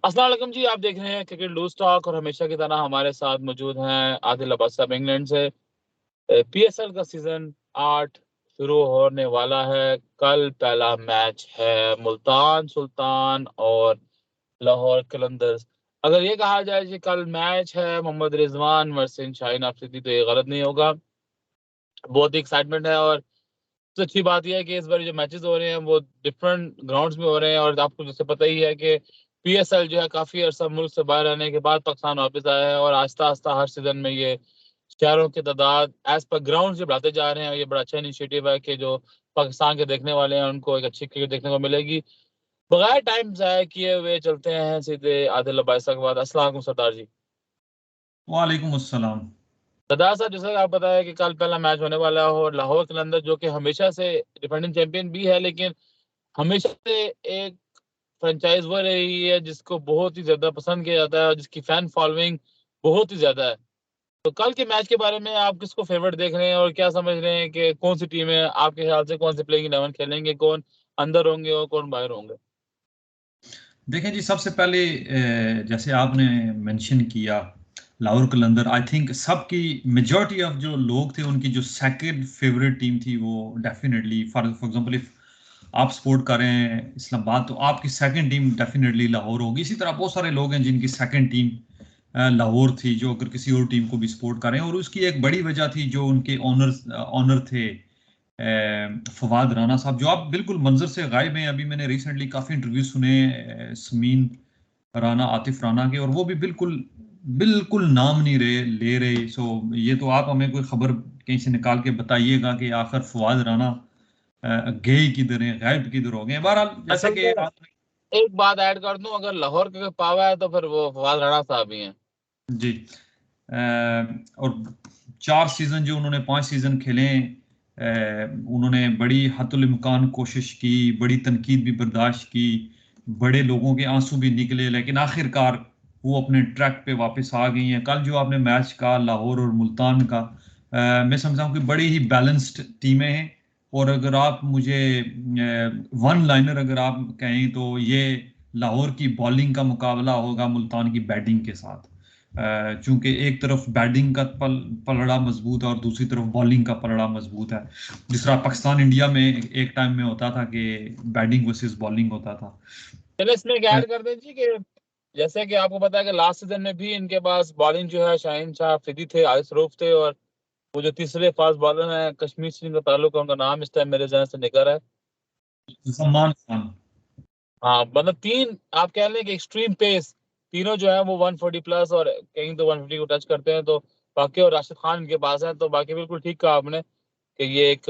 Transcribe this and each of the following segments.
अस्सलाम वालेकुम जी, आप देख रहे हैं क्रिकेट लूज टॉक और हमेशा की तरह हमारे साथ मौजूद हैं आदिल अब्बास साहब इंग्लैंड से। पीएसएल का सीजन 8 शुरू होने वाला है। कल पहला मैच है मुल्तान सुल्तान और लाहौर कलंदर्स। अगर ये कहा जाए कि कल मैच है मोहम्मद रिजवान वर्सेस शाहीन अफरीदी तो ये गलत नहीं होगा। बहुत ही एक्साइटमेंट है और सबसे अच्छी बात यह है कि इस बार जो मैचेस हो रहे हैं वो डिफरेंट ग्राउंड्स में हो रहे हैं और आपको जैसे पता ही है कि पीएसएल जो है काफी अरसा मुल्क से बाहर रहने के बाद पाकिस्तान वापस आया है और आहिस्ता आहिस्ता हर सीजन में ये शहरों की तादाद एज पर ग्राउंड से बढ़ाते जा रहे हैं। ये बड़ा अच्छा इनिशिएटिव है कि जो पाकिस्तान के देखने वाले हैं उनको एक अच्छी क्रिकेट देखने को मिलेगी। बगैर टाइम जाया किए हुए चलते हैं सीधे आदिल अब्बास के बाद। अस्सलाम वालेकुम सरदार जी। वालेकुम अस्सलाम। सरदार साहब, जैसा कि आप बताया कि कल पहला मैच होने वाला है और लाहौर कलंदर जो कि हमेशा से डिफेंडिंग चैंपियन भी है लेकिन हमेशा से एक फ्रेंचाइज वो रही है जिसको बहुत ही ज्यादा पसंद किया जाता है और जिसकी फैन फॉलोइंग बहुत ही ज्यादा है। तो कल के मैच के बारे में आप किसको फेवरेट देख रहे हैं और क्या समझ रहे हैं कि कौन सी टीम है आपके ख्याल से, कौन सी प्लेइंग 11 खेलेंगे, कौन अंदर होंगे और कौन बाहर होंगे? देखें जी, सबसे पहले जैसे आपने मेंशन किया लाहौर कलंदर, आई थिंक सबकी मेजॉरिटी ऑफ जो लोग थे उनकी जो सेकंड फेवरेट टीम थी वो डेफिनेटली फॉर एग्जांपल इफ आप सपोर्ट कर रहे हैं इस्लामाबाद तो आपकी सेकंड टीम डेफिनेटली लाहौर होगी। इसी तरह बहुत सारे लोग हैं जिनकी सेकंड टीम लाहौर थी जो अगर किसी और टीम को भी सपोर्ट कर रहे हैं, और उसकी एक बड़ी वजह थी जो उनके ऑनर थे फवाद राना साहब, जो आप बिल्कुल मंजर से गायब हैं। अभी मैंने रिसेंटली काफ़ी इंटरव्यू सुने समीन राना, आतिफ राना के, और वो भी बिल्कुल बिल्कुल नाम नहीं ले रहे। सो ये तो आप हमें कोई खबर कहीं से निकाल के बताइएगा कि आखिर फवाद राना गए किधर हैं, गायब किधर हो गए हैं। बहरहाल जैसे असल कि में एक बात ऐड कर दूं, अगर लाहौर का कोई पावा है तो फिर वो फवाद राणा साहब ही हैं। जी और 4 सीजन जो उन्होंने 5 सीजन खेले, उन्होंने बड़ी हतुल इम्कान कोशिश की, बड़ी तनकीद भी बर्दाश्त की, बड़े लोगों के आंसू भी निकले, लेकिन आखिरकार वो अपने ट्रैक पे वापस आ गई हैं। कल जो आपने मैच का लाहौर और मुल्तान का, मैं समझता हूँ कि बड़ी ही बैलेंस्ड टीमें हैं। और अगर आप मुझे वन लाइनर अगर आप कहें तो ये लाहौर की बॉलिंग का मुकाबला होगा मुल्तान की बैटिंग के साथ। चूंकि एक तरफ बैटिंग का पलड़ा मजबूत है और दूसरी तरफ बॉलिंग का पलड़ा मजबूत है। जिस तरह पाकिस्तान इंडिया में एक टाइम में होता था कि बैटिंग वर्सेस बॉलिंग होता था। चलिए इसमें एक ऐड कर दीजिए कि जैसे कि आपको पता है कि लास्ट सीजन में भी इनके पास बॉलिंग जो है शाहीन शाह अफरीदी थे, आरिस रऊफ थे और वो जो तीसरे फास्ट बॉलर हैं कश्मीर से जिनका ताल्लुक है उनका नाम इस टाइम मेरे जहन से निकल रहा है। सलमान खान। हाँ, मतलब तीन आप कह लें कि एक्सट्रीम पेस, तीनों जो है वो 140 प्लस और कहीं तो 150 को टच करते हैं। तो बाकी और राशिद खान इनके पास है। तो बाकी बिल्कुल ठीक कहा आपने कि ये एक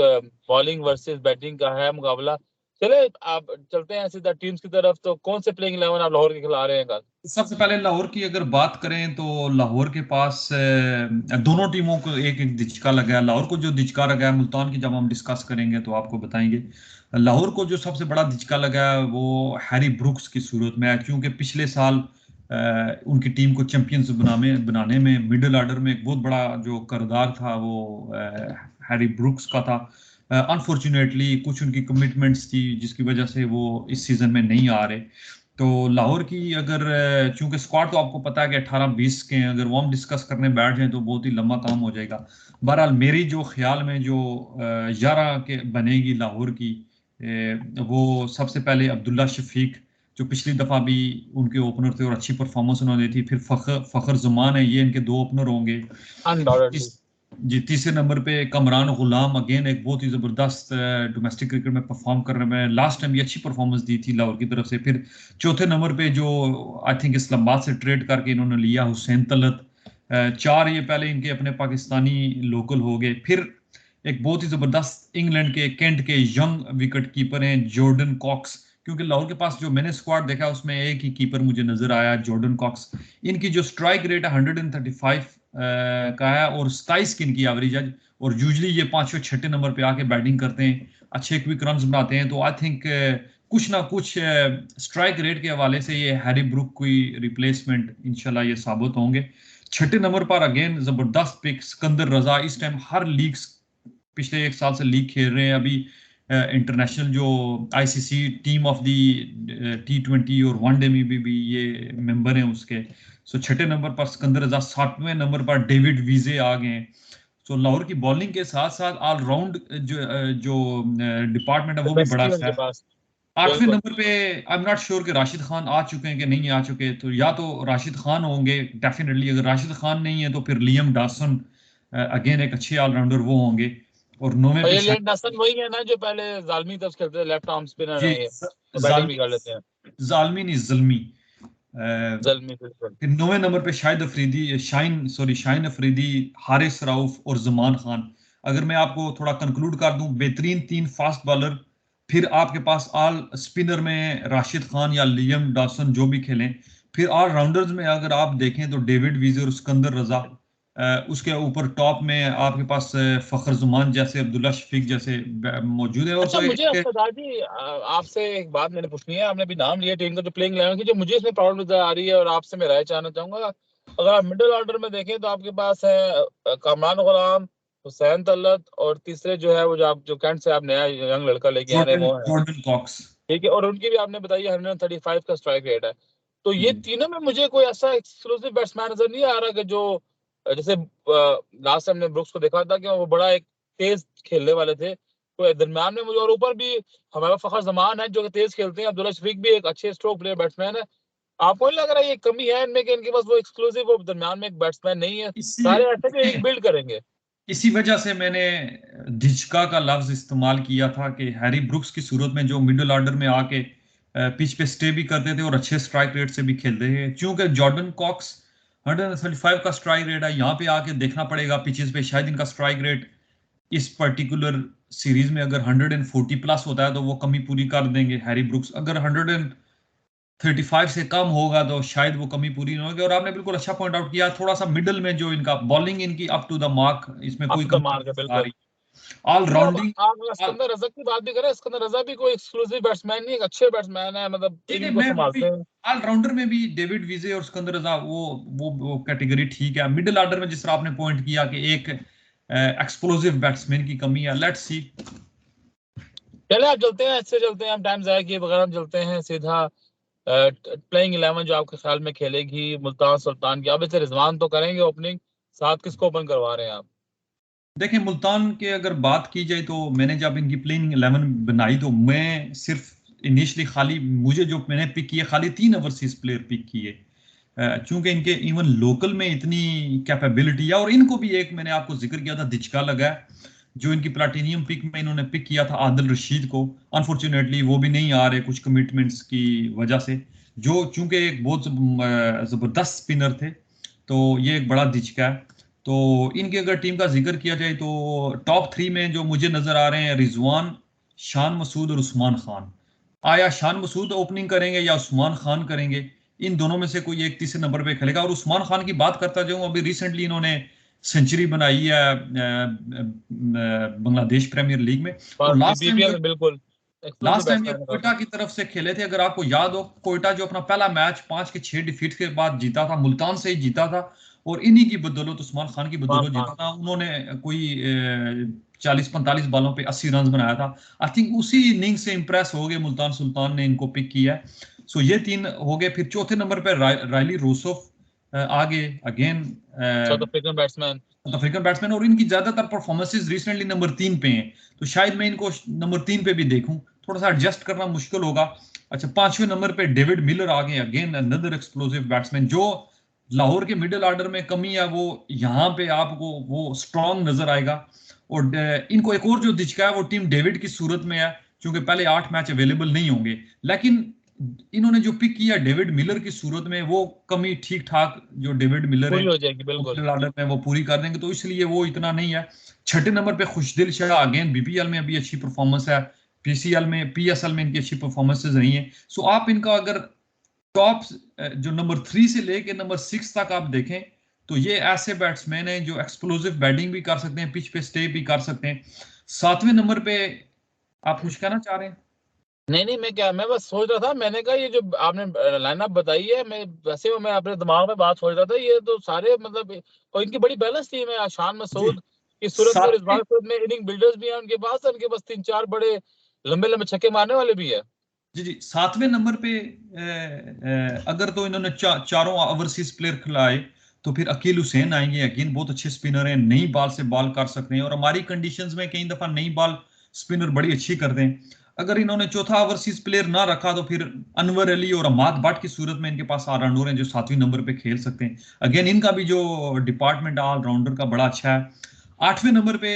बॉलिंग वर्सेस बैटिंग का है मुकाबला। चले आप चलते हैं सीधा टीम्स की तरफ। तो कौन से प्लेइंग 11 आप लाहौर के खिला रहे हैं कल? सबसे पहले लाहौर की अगर बात करें तो लाहौर के पास दोनों टीमों को एक एक दिचका लगा है। लाहौर को जो दिचका लगा है, मुल्तान की जब हम डिस्कस करेंगे तो आपको बताएंगे। लाहौर को जो सबसे बड़ा दिचका लगा है वो हैरी ब्रुक्स की सूरत में है, क्योंकि पिछले साल उनकी टीम को चैंपियंस बनाने में मिडिल ऑर्डर में एक बहुत बड़ा जो किरदार था वो हैरी ब्रुक्स का था। अनफॉर्चुनेटली कुछ उनकी कमिटमेंट्स थी जिसकी वजह से वो इस सीजन में नहीं आ रहे। तो लाहौर की अगर चूंकि स्क्वाड तो आपको पता है कि 18-20 के हैं, अगर वो हम डिस्कस करने बैठ जाएं तो बहुत ही लंबा काम हो जाएगा। बहरहाल मेरी जो ख्याल में जो 11 के बनेगी लाहौर की, वो सबसे पहले अब्दुल्ला शफीक, जो पिछली दफ़ा भी उनके ओपनर थे और अच्छी परफॉर्मेंस उन्होंने दी थी। फिर फ़खर जमान है, ये इनके दो ओपनर होंगे। अनडाउटेडली। जी, तीसरे नंबर पे कमरान गुलाम, अगेन एक बहुत ही ज़बरदस्त डोमेस्टिक क्रिकेट में परफॉर्म करने में लास्ट टाइम भी अच्छी परफॉर्मेंस दी थी लाहौर की तरफ से। फिर चौथे नंबर पे जो आई थिंक इस्लामाबाद से ट्रेड करके इन्होंने लिया, हुसैन तलत। चार ये पहले इनके अपने पाकिस्तानी लोकल हो गए। फिर एक बहुत ही ज़बरदस्त इंग्लैंड के कैंट के यंग विकेट कीपर हैं जॉर्डन कॉक्स, क्योंकि लाहौर के पास जो मैंने स्क्वाड देखा उसमें एक ही कीपर मुझे नजर आया, जॉर्डन कॉक्स। इनकी जो स्ट्राइक रेट है 135 का है और 27 की इनकी एवरेज है। और यूजली ये पांचवें छठे नंबर पे आके बैटिंग करते हैं, अच्छे क्विक रन्स बनाते हैं। तो आई थिंक कुछ ना कुछ स्ट्राइक रेट के हवाले से ये हैरी ब्रुक की रिप्लेसमेंट इंशाल्लाह ये साबित होंगे। छठे नंबर पर अगेन जबरदस्त पिक सिकंदर रजा, इस टाइम हर लीग पिछले एक साल से लीग खेल रहे हैं। अभी इंटरनेशनल जो ICC team of the T20 और वनडे में भी ये मेंबर हैं उसके। सो छठे नंबर पर सिकंदर रजा, सातवें नंबर पर डेविड वीजे आ गए हैं। सो लाहौर की बॉलिंग के साथ साथ ऑलराउंड जो डिपार्टमेंट है वो भी बड़ा कैपेसिटी अच्छा उनके है। पास। आठवें बिल्कुल। नंबर पे आई एम नॉट श्योर कि राशिद खान आ चुके हैं कि नहीं आ चुके, तो या तो राशिद खान होंगे डेफिनेटली। अगर राशिद खान नहीं है तो फिर लियम डॉसन, अगेन एक अच्छे ऑलराउंडर वो होंगे। और नौवें और पे ये लेट नसन वही है ना जो पहले जालमी तब खेलते थे, लेफ्ट आर्म स्पिनर जी है ये, तो बैटिंग भी जालमी, कर लेते हैं। जालमी नहीं जल्मी। अ, जलमी बिल्कुल। फिर नौवें नंबर पे शाहिन अफरीदी, हारिस राउफ और जमान खान। अगर मैं आपको थोड़ा कंक्लूड कर दूं, बेहतरीन तीन फास्ट बॉलर। फिर आपके पास ऑल स्पिनर में राशिद खान या लियम डॉसन जो भी खेलें। फिर ऑल राउंडर्स में अगर आप देखें तो डेविड विजर और सिकंदर रजा। उसके ऊपर टॉप में आपके पास फखर जुमान जैसे, अब्दुल्ला शफीक जैसे मौजूद है। और अच्छा, तो मुझे एक सरदार जी आपसे एक बात मैंने पूछनी है। आपने भी नाम लिया टीम का जो प्लेइंग 11 की, जो मुझे इसमें प्रॉब्लम नजर आ रही है और आपसे मैं राय चाहना चाहूंगा। अगर आप मिडिल ऑर्डर में देखें तो आपके पास है कामरान गुलाम, हुसैन तलत, और तीसरे जो है वो जो कैंट से आप नया यंग लड़का लेके आ रहे हैं जॉर्डन वो है। Jordan Cox. ठीक है, और उनकी भी आपने बताई 135 का स्ट्राइक रेट है। तो ये जी तीनों में मुझे कोई ऐसा एक्सक्लूसिव बैट्समैन नजर नहीं आ रहा कि जो जैसे लास्ट टाइम ने ब्रुक्स को देखा था कि वो बड़ा एक तेज खेलने वाले थे, तो दरम्यान में मुझे और ऊपर भी हमारा फखर जमान है जो कि तेज खेलते हैं, अब्दुल्ला शफीक भी एक अच्छे स्ट्रोक प्लेयर बैट्समैन है। आपको नहीं लग रहा है ये कमी है इनमें कि इनके पास वो एक्सक्लूसिव वो दरम्यान में एक बैट्समैन नहीं है, इसी सारे ऐसे भी इनिंग बिल्ड करेंगे। इसी वजह से मैंने डिचका का लफ्ज इस्तेमाल किया था कि हैरी ब्रुक्स की सूरत में जो मिडिल ऑर्डर में आके पिच पे स्टे भी करते थे और अच्छे स्ट्राइक रेट से भी खेलते थे। क्योंकि जॉर्डन कॉक्स 135 का स्ट्राइक रेट है, यहाँ पे आके देखना पड़ेगा पिचेस पे शायद इनका स्ट्राइक रेट इस पर्टिकुलर सीरीज में अगर 140 प्लस होता है तो वो कमी पूरी कर देंगे हैरी ब्रुक्स। अगर 135 से कम होगा तो शायद वो कमी पूरी नहीं होगी। और आपने बिल्कुल अच्छा पॉइंट आउट किया, थोड़ा सा मिडल में जो इनका बॉलिंग इनकी अप टू द मार्क, इसमें अप कोई टू द कमी मार्क है नहीं आ बिल्कुल। रही। ऑल नहीं, अब राउंडिंग। आप सिकंदर रजा की बात भी करें, सिकंदर रजा भी कोई एक्सक्लूसिव बैट्समैन नहीं, एक अच्छे बैट्समैन है, मतलब ठीक है, इनिंग को मैं संभालते हैं। ऑलराउंडर में भी डेविड विजे और सिकंदर रजा वो कैटेगरी ठीक है। मिडिल ऑर्डर में जिस तरह आपने पॉइंट किया कि एक एक्सप्लोसिव बैट्समैन की कमी है, लेट्स सी। चले आप चलते हैं, ऐसे चलते हैं, हम टाइम जाया किए बगैर हम चलते हैं सीधा प्लेइंग 11 जो आपके ख्याल में खेलेगी मुल्तान सुल्तान की। अब इसे रिजवान तो करेंगे ओपनिंग, साथ किसको ओपन करवा रहे हैं आप? देखें, मुल्तान के अगर बात की जाए तो मैंने जब इनकी प्लेइंग 11 बनाई तो मैं सिर्फ इनिशियली खाली मुझे जो मैंने पिक किए खाली 3 ओवरसीज प्लेयर पिक किए। चूंकि इनके इवन लोकल में इतनी कैपेबिलिटी है। और इनको भी एक मैंने आपको जिक्र किया था दिचका लगा है, जो इनकी प्लाटिनियम पिक में इन्होंने पिक किया था आदिल रशीद को। अनफॉर्चुनेटली वो भी नहीं आ रहे कुछ कमिटमेंट्स की वजह से, जो चूंकि एक बहुत जबरदस्त स्पिनर थे। तो ये एक बड़ा दिचका है। तो इनकी अगर टीम का जिक्र किया जाए तो टॉप 3 में जो मुझे नजर आ रहे हैं रिजवान, शान मसूद और उस्मान खान। आया शान मसूद ओपनिंग करेंगे या उस्मान खान करेंगे, इन दोनों में से कोई एक तीसरे नंबर पे खेलेगा। और उस्मान खान की बात करता जाऊं, अभी रिसेंटली इन्होंने सेंचुरी बनाई है बांग्लादेश प्रीमियर लीग में। और और बीपीएल में बिल्कुल एक्सक्लूसिव लास्ट टाइम ये बैट्समैन है कोयटा दोनों। की तरफ से खेले थे, अगर आपको याद हो। कोयटा जो अपना पहला मैच 5 के 6 डिफीट के बाद जीता था, मुल्तान से ही जीता था। और इन्हीं की बदौलत, उस्मान खान की हाँ बदौलत जीता हाँ। था। उन्होंने कोई 40-45 बालों पे 80 रन बनाया था। आई थिंक उसी इनिंग से इंप्रेस हो गए मुल्तान सुल्तान ने इनको पिक किया है। सो ये 3 हो गए। फिर चौथे नंबर पे रायली रोसोफ आगे again south African batsman. South African batsman. और इनकी ज्यादातर परफॉर्मेंसेज रिसेंटली नंबर 3 पे हैं, तो शायद मैं इनको नंबर 3 पे भी देखूं। थोड़ा सा एडजस्ट करना मुश्किल होगा। अच्छा, 5वें नंबर पे डेविड मिलर आ गए, अगेन अनदर एक्सप्लोसिव बैट्समैन। जो लाहौर के मिडिल ऑर्डर में कमी है वो यहाँ पे आपको वो स्ट्रॉन्ग नजर आएगा। और इनको एक और जो दिखता है वो टीम डेविड की सूरत में है, क्योंकि पहले 8 मैच अवेलेबल नहीं होंगे। लेकिन इन्होंने जो पिक किया डेविड मिलर की सूरत में, वो कमी ठीक ठाक जो डेविड मिलर है पूरी हो जाएगी वो बिल्कुल। मिडिल ऑर्डर में वो पूरी कर देंगे, तो इसलिए वो इतना नहीं है। छठे नंबर पे खुशदिल शाह, अगेन बीपीएल में अभी अच्छी परफॉर्मेंस है, पीएसएल में इनकी अच्छी परफॉर्मेंसेज रही हैं। सो आप इनका अगर टॉप जो नंबर 3 से लेके नंबर 6 तक आप देखें तो ये ऐसे बैट्समैन हैं जो एक्सप्लोसिव बैटिंग भी कर सकते हैं, पिच पे स्टे भी कर सकते हैं। 7वें नंबर पे आप कुछ कहना चाह रहे हैं? नहीं नहीं, मैं बस सोच रहा था, मैंने कहा ये जो आपने लाइनअप बताई है, मैं वैसे वो मैं अपने दिमाग में बात सोच रहा था, ये तो सारे मतलब, और इनकी बड़ी बैलेंस टीम है। शान जी। मसूद की सूरत में, सातवें रिजवान सूरत में इनिंग बिल्डर्स भी हैं उनके पास, उनके पास 3-4 बड़े लंबे लंबे छक्के मारने वाले भी है। जी जी, 7वें नंबर पे अगर तो इन्होंने चारों ओवरसीज प्लेयर खिलाए तो फिर अकील हुसैन आएंगे। अगेन बहुत अच्छे स्पिनर हैं, नई बॉल से बॉल कर सकते हैं और हमारी कंडीशंस में कई दफा नई बॉल स्पिनर बड़ी अच्छी करते हैं। अगर इन्होंने चौथा ओवरसीज प्लेयर ना रखा तो फिर अनवर अली और अमाद भट्ट की सूरत में इनके पास ऑलराउंडर हैं जो 7वें नंबर पे खेल सकते हैं। अगेन इनका भी जो डिपार्टमेंट ऑलराउंडर का बड़ा अच्छा है। 8वें नंबर पे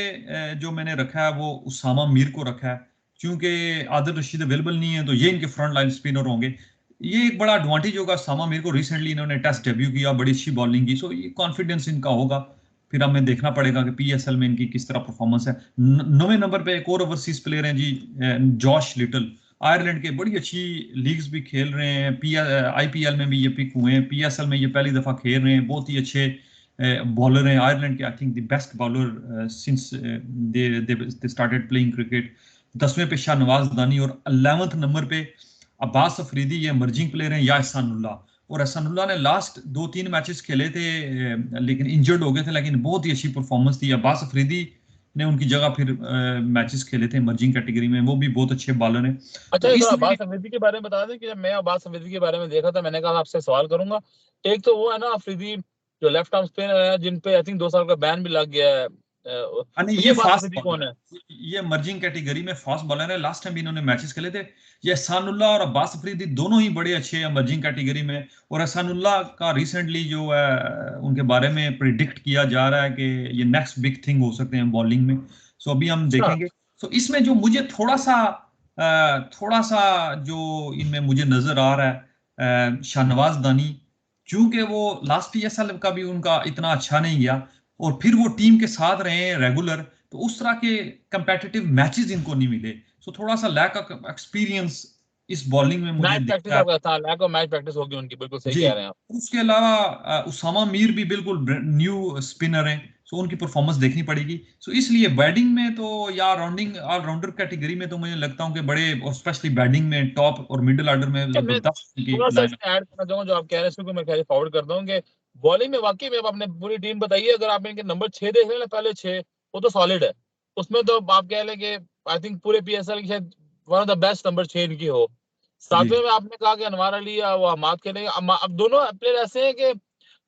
जो मैंने रखा है वो उसामा मीर को रखा है, क्योंकि आदिल रशीद अवेलेबल नहीं है तो ये इनके फ्रंट लाइन स्पिनर होंगे। ये एक बड़ा एडवांटेज होगा। सामा मीर को रिसेंटली इन्होंने टेस्ट डेब्यू किया, बड़ी अच्छी बॉलिंग की, सो ये कॉन्फिडेंस इनका होगा। फिर हमें देखना पड़ेगा कि पीएसएल में इनकी किस तरह परफॉर्मेंस है। 9वें नंबर पे एक और ओवरसीज प्लेयर हैं जी, जॉश लिटल, आयरलैंड के, बड़ी अच्छी लीग्स भी खेल रहे हैं। आईपीएल में भी ये पिक हुए हैं, पीएसएल में ये पहली दफा खेल रहे हैं, बहुत ही अच्छे बॉलर हैं आयरलैंड के। I think the best bowler since they started playing cricket. 10वें पे शाहनवाज दानी और 11वें नंबर पे अब्बास अफरीदी, ये इमर्जिंग प्लेयर हैं, या एहसानुल्लाह। और एहसानुल्लाह ने लास्ट 2-3 मैचेस खेले थे लेकिन इंजर्ड हो गए थे, लेकिन बहुत ही अच्छी परफॉर्मेंस थी। अब्बास अफरीदी ने उनकी जगह फिर मैचेस खेले थे इमर्जिंग कैटेगरी में, वो भी बहुत अच्छे बॉलर हैं। अच्छा, तो एक और इसलिए अब्बास अफरीदी के बारे में बता दें कि जब मैं अब्बास अफरीदी के बारे में देखा था, मैंने कहा आपसे सवाल करूंगा। एक तो वो है ना अफरीदी, जो लेफ्ट आर्म स्पिनर है, जिन पे आई थिंक 2 साल का बैन भी लग गया है, नहीं, तो ये ये अब्बास फास्ट अफरीदी कौन बॉलर है? है, ये इमर्जिंग कैटेगरी में फास्ट बॉलर है। लास्ट टाइम भी इन्होंने मैचेस खेले थे। ये एहसानुल्लाह और अब्बास अफरीदी दोनों ही बड़े अच्छे हैं इमर्जिंग कैटेगरी में। और एहसानुल्लाह का रिसेंटली जो है उनके बारे में प्रिडिक्ट किया जा रहा है कि ये नेक्स्ट बिग थिंग हो सकते हैं बॉलिंग में। सो अभी हम अच्छा। देखेंगे। सो इसमें जो मुझे थोड़ा सा जो इनमें मुझे नजर आ रहा है, शाहनवाज दानी, क्योंकि वो लास्ट पीएसएल का भी उनका इतना अच्छा नहीं गया और फिर वो टीम के साथ रहे हैं रेगुलर, तो उस तरह के कंपेटिटिव मैचेस इनको नहीं मिले। सो थोड़ा सा लैक ऑफ एक्सपीरियंस इस बॉलिंग में मुझे मैच प्रैक्टिस दिखता है। आपका था, लैक ऑफ मैच प्रैक्टिस होगी उनकी, बिल्कुल सही जी, कह रहे हैं आप। उसके अलावा उसामा मीर भी बिल्कुल न्यू स्पिनर हैं, सो उनकी परफॉर्मेंस देखनी पड़ेगी। सो इसलिए बैटिंग में तो या राउंडिंग ऑलराउंडर कैटेगरी में तो मुझे लगता हूँ कि बड़े, और स्पेशली बैटिंग में टॉप और मिडिल ऑर्डर में अच्छा, मैं जबरदस्त उनकी थोड़ा सा लाइन। इसमें ऐड करना चाहूंगा जो आप कह रहे हैं, इसको मैं खैर फॉरवर्ड करता हूँ कि बॉलिंग में वाकई में अब आपने पूरी टीम बताई है। अगर आप इनके नंबर 6 देख रहे हैं ना, पहले 6, वो तो सॉलिड है। उसमें तो आप कह लें कि आई थिंक पूरे पीएसएल की शायद one of the best number 6 इनकी हो। जी 7वें में आपने कहा कि अनवर अली या वो हमाद खेलेंगे। अब दोनों प्लेयर ऐसे हैं कि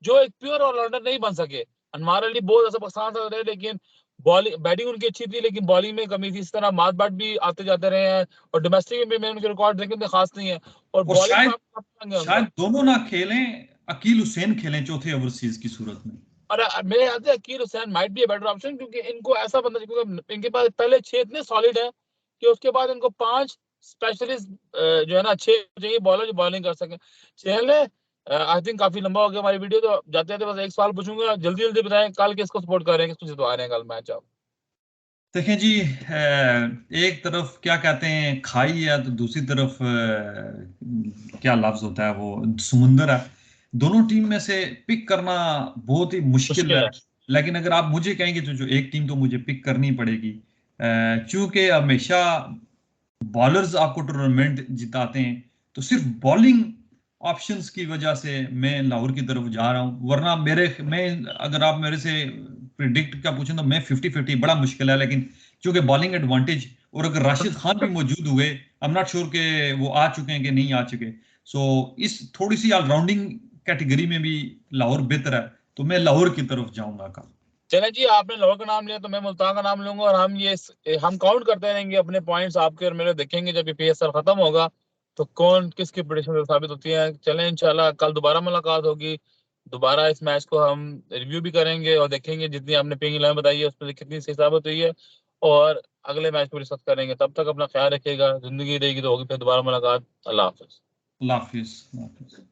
जो एक प्योर ऑलराउंडर नहीं बन सके। अनवर अली बहुत ऐसा पसंद कर रहे, लेकिन बॉलिंग बैटिंग उनकी अच्छी थी लेकिन बॉलिंग में कमी थी। इस तरह माद बाट भी आते जाते रहे हैं, और डोमेस्टिक में उनके रिकॉर्ड देखें तो खास नहीं है, और और बॉलिंग में शायद आप करेंगे शायद उनका। दोनों ना खेलें, अकील हुसैन खेलें चौथे ओवरसीज की सूरत में। और मेरे याद है Akeal Hosein might be better option, क्योंकि इनको ऐसा बंदा, क्योंकि इनके पास पहले 6 इतने सॉलिड है कि उसके बाद इनको 5 स्पेशलिस्ट जो है ना 6 चाहिए बॉलर जो बॉलिंग कर सके। चले, आई थिंक काफी लंबा हो गया हमारी वीडियो, तो जाते जाते बस एक सवाल पूछूंगा, जल्दी जल्दी बताएं कल किसको सपोर्ट कर रहे हैं, किसको जितवा रहे हैं कल मैच आप? देखें जी, एक तरफ क्या कहते हैं खाई है तो दूसरी तरफ क्या लफ्ज होता है वो समुंदर है। दोनों टीम में से पिक करना बहुत ही मुश्किल मुश्किल है। है। लेकिन अगर आप मुझे कहेंगे तो जो एक टीम तो मुझे पिक करनी पड़ेगी, क्योंकि हमेशा बॉलर्स आपको टूर्नामेंट जिताते हैं, तो सिर्फ बॉलिंग ऑप्शंस की वजह से मैं लाहौर की तरफ जा रहा हूं। वरना मैं अगर आप मेरे से प्रिडिक्ट क्या पूछें तो मैं 50-50, बड़ा मुश्किल है। लेकिन क्योंकि बॉलिंग एडवांटेज, और अगर राशिद खान भी मौजूद हुए, आई एम नॉट श्योर कि वो आ चुके हैं कि नहीं आ चुके। सो इस थोड़ी सी ऑलराउंडिंग कैटेगरी में भी लाहौर बेहतर है, तो मैं लाहौर की तरफ जाऊंगा कल। चलें जी, आपने लाहौर का नाम लिया तो मैं मुल्तान का नाम लूंगा, और हम काउंट करते रहेंगे अपने पॉइंट्स आपके और मेरे, देखेंगे जब ये पीएसएल खत्म होगा तो कौन किसकी प्रेडिक्शन साबित होती है। चलें, इंशाल्लाह कल दोबारा मुलाकात होगी, दोबारा इस मैच को हम रिव्यू भी करेंगे और देखेंगे जितनी आपने पिंग इलेवन बताई है उसमें कितनी सही साबित हुई है, और अगले मैच को डिस्कस करेंगे। तब तक अपना ख्याल रखिएगा, जिंदगी रहेगी तो होगी फिर दोबारा मुलाकात। अल्लाह हाफिज। अल्लाह हाफिज।